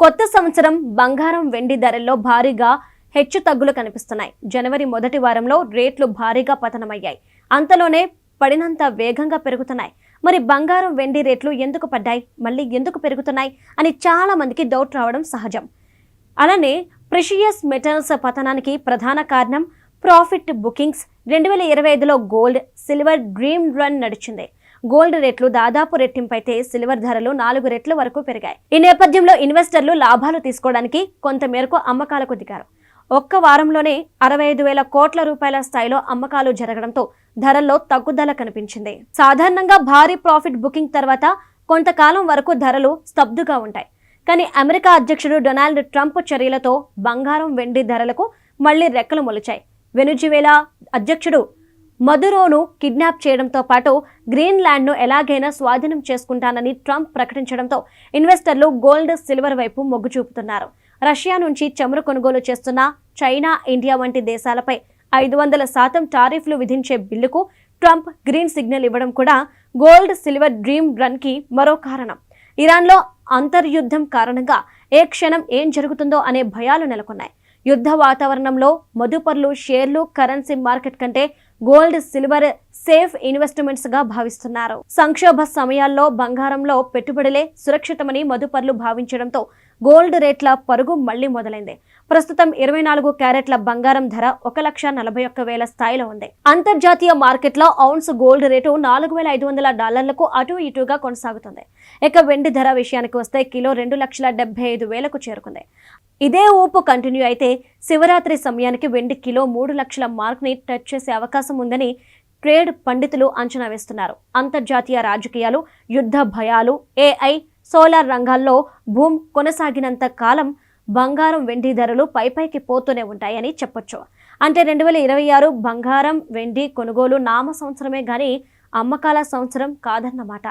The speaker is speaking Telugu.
కొత్త సంవత్సరం బంగారం వెండి ధరల్లో భారీగా హెచ్చుతగ్గులు కనిపిస్తున్నాయి. జనవరి మొదటి వారంలో రేట్లు భారీగా పతనమయ్యాయి. అంతలోనే పడినంత వేగంగా పెరుగుతున్నాయి. మరి బంగారం వెండి రేట్లు ఎందుకు పడ్డాయి, మళ్ళీ ఎందుకు పెరుగుతున్నాయి అని చాలా మందికి డౌట్ రావడం సహజం. అలానే ప్రెషియస్ మెటల్స్ పతనానికి ప్రధాన కారణం ప్రాఫిట్ బుకింగ్స్. 2025లో గోల్డ్, సిల్వర్ డ్రీమ్ రన్ నడిచింది. గోల్డ్ రేట్లు దాదాపు రెట్టింపైతే సిల్వర్ ధరలు 4 రెట్ల వరకు పెరిగాయి. ఈ నేపథ్యంలో ఇన్వెస్టర్లు లాభాలు తీసుకోవడానికి కొంత మేరకు అమ్మకాలకు దిగారు. ఒక్క వారంలోనే 65,000 కోట్ల రూపాయల స్థాయిలో అమ్మకాలు జరగడంతో ధరల్లో తగ్గుదల కనిపించింది. సాధారణంగా భారీ ప్రాఫిట్ బుకింగ్ తర్వాత కొంతకాలం వరకు ధరలు స్తబ్దుగా ఉంటాయి. కానీ అమెరికా అధ్యక్షుడు డొనాల్డ్ ట్రంప్ చర్యలతో బంగారం వెండి ధరలకు మళ్లీ రెక్కలు మొలిచాయి. వెనుజువేలా అధ్యక్షుడు మదురోను కిడ్నాప్ చేయడంతో పాటు గ్రీన్లాండ్ను ఎలాగైనా స్వాధీనం చేసుకుంటానని ట్రంప్ ప్రకటించడంతో ఇన్వెస్టర్లు గోల్డ్, సిల్వర్ వైపు మొగ్గు చూపుతున్నారు. రష్యా నుంచి చమురు కొనుగోలు చేస్తున్న చైనా, ఇండియా వంటి దేశాలపై 500% టారిఫ్లు విధించే బిల్లుకు ట్రంప్ గ్రీన్ సిగ్నల్ ఇవ్వడం కూడా గోల్డ్, సిల్వర్ డ్రీమ్ రన్ కి మరో కారణం. ఇరాన్లో అంతర్యుద్ధం కారణంగా ఏ క్షణం ఏం జరుగుతుందో అనే భయాలు నెలకొన్నాయి. యుద్ధ వాతావరణంలో మదుపర్లు షేర్లు, కరెన్సీ మార్కెట్ కంటే గోల్డ్, సిల్వర్ సేఫ్ ఇన్వెస్ట్మెంట్స్ గా భావిస్తున్నారు. సంక్షోభ సమయాల్లో బంగారంలో పెట్టుబడులే సురక్షితమని మదుపర్లు భావించడంతో గోల్డ్ రేట్ల పరుగు మళ్లీ మొదలైంది. ప్రస్తుతం 24 క్యారెట్ల బంగారం ధర $1,41,000 స్థాయిలో ఉంది. అంతర్జాతీయ మార్కెట్లో ఔన్స్ గోల్డ్ రేటు $4,500 అటు ఇటుగా కొనసాగుతుంది. ఇక వెండి ధర విషయానికి వస్తే కిలో 2,75,000కు చేరుకుంది. ఇదే ఊపు కంటిన్యూ అయితే శివరాత్రి సమయానికి వెండి కిలో 3 లక్షల మార్క్ ని టచ్ చేసే అవకాశం ఉందని ట్రేడ్ పండితులు అంచనా వేస్తున్నారు. అంతర్జాతీయ రాజకీయాలు, యుద్ధ భయాలు, AI, సోలార్ రంగాల్లో భూమ్ కొనసాగినంత కాలం బంగారం వెండి ధరలు పైకి పోతూనే ఉంటాయని చెప్పొచ్చు. అంటే 2026 బంగారం వెండి కొనుగోలు నామ సంవత్సరమే గానీ అమ్మకాల సంవత్సరం కాదన్నమాట.